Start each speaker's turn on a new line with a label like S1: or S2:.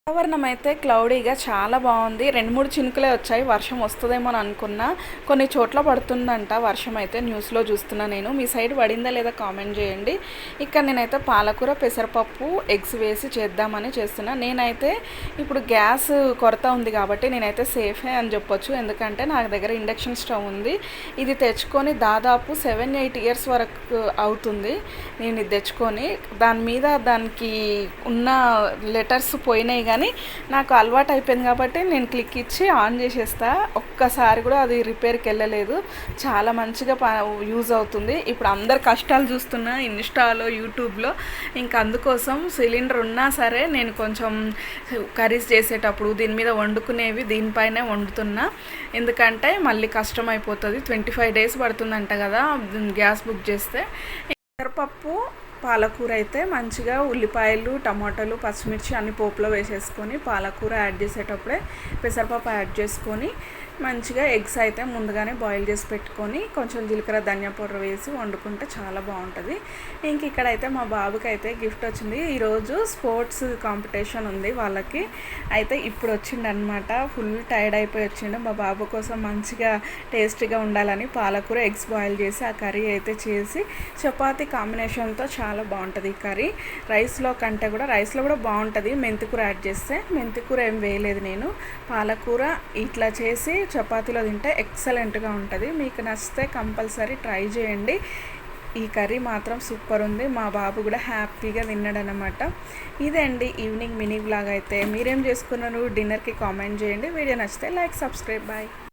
S1: వాతావరణం అయితే క్లౌడీగా చాలా బాగుంది. 2, 3 చినుకులే వచ్చాయి. వర్షం వస్తుందేమో అని అనుకున్నా. కొన్ని చోట్ల పడుతుందంట వర్షం అయితే న్యూస్లో చూస్తున్నా నేను. మీ సైడ్ పడిందా లేదా కామెంట్ చేయండి. ఇక్కడ నేనైతే పాలకూర, పెసరపప్పు, ఎగ్స్ వేసి చేద్దామని చేస్తున్నా. నేనైతే ఇప్పుడు గ్యాస్ కొరత ఉంది కాబట్టి నేనైతే సేఫే అని చెప్పొచ్చు. ఎందుకంటే నా దగ్గర ఇండక్షన్ స్టవ్ ఉంది. ఇది తెచ్చుకొని దాదాపు 7-8 ఇయర్స్ వరకు అవుతుంది. నేను ఇది తెచ్చుకొని దానికి ఉన్న లెటర్స్ పోయినాయి కానీ నాకు అలవాటు అయిపోయింది కాబట్టి నేను క్లిక్ ఇచ్చి ఆన్ చేసేస్తా. ఒక్కసారి కూడా అది రిపేర్కి వెళ్ళలేదు. చాలా మంచిగా యూజ్ అవుతుంది. ఇప్పుడు అందరు కష్టాలు చూస్తున్నా ఇన్స్టాలో, యూట్యూబ్లో. ఇంకా అందుకోసం సిలిండర్ ఉన్నా సరే నేను కొంచెం కర్రీస్ చేసేటప్పుడు దీని మీద వండుకునేవి దీనిపైనే వండుతున్నా. ఎందుకంటే మళ్ళీ కష్టం అయిపోతుంది. 25 days పడుతుందంట కదా గ్యాస్ బుక్ చేస్తే. పెసరపప్పు, పాలకూర అయితే మంచిగా ఉల్లిపాయలు, టమాటాలు, పచ్చిమిర్చి అన్ని పోపులో వేసేసుకొని పాలకూర యాడ్ చేసేటప్పుడే పెసరపప్పు యాడ్ చేసుకొని మంచిగా ఎగ్స్ అయితే ముందుగానే బాయిల్ చేసి పెట్టుకొని కొంచెం జీలకర్ర, ధనియా పౌడర్ వేసి వండుకుంటే చాలా బాగుంటుంది. ఇంక ఇక్కడైతే మా బాబుకి అయితే గిఫ్ట్ వచ్చింది. ఈరోజు స్పోర్ట్స్ కాంపిటీషన్ ఉంది వాళ్ళకి. అయితే ఇప్పుడు వచ్చిండనమాట. ఫుల్ టైర్డ్ అయిపోయి వచ్చిండు. మా బాబు కోసం మంచిగా టేస్టీగా ఉండాలని పాలకూర, ఎగ్స్ బాయిల్ చేసి ఆ కర్రీ అయితే చేసి చపాతీ కాంబినేషన్తో చాలా బాగుంటుంది ఈ కర్రీ. రైస్లో కూడా బాగుంటుంది. మెంతికూర యాడ్ చేస్తే. మెంతికూర ఏం వేయలేదు నేను. పాలకూర ఇట్లా చేసి చపాతీలో తింటే ఎక్సలెంట్గా ఉంటుంది. మీకు నచ్చితే కంపల్సరీ ట్రై చేయండి. ఈ కర్రీ మాత్రం సూపర్ ఉంది. మా బాబు కూడా హ్యాపీగా తిన్నాడనమాట. ఇదే అండి ఈవినింగ్ మినీ వ్లాగ్ అయితే. మీరేం చేసుకున్నారు డిన్నర్కి కామెంట్ చేయండి. వీడియో నచ్చితే లైక్, సబ్స్క్రైబ్. బాయ్.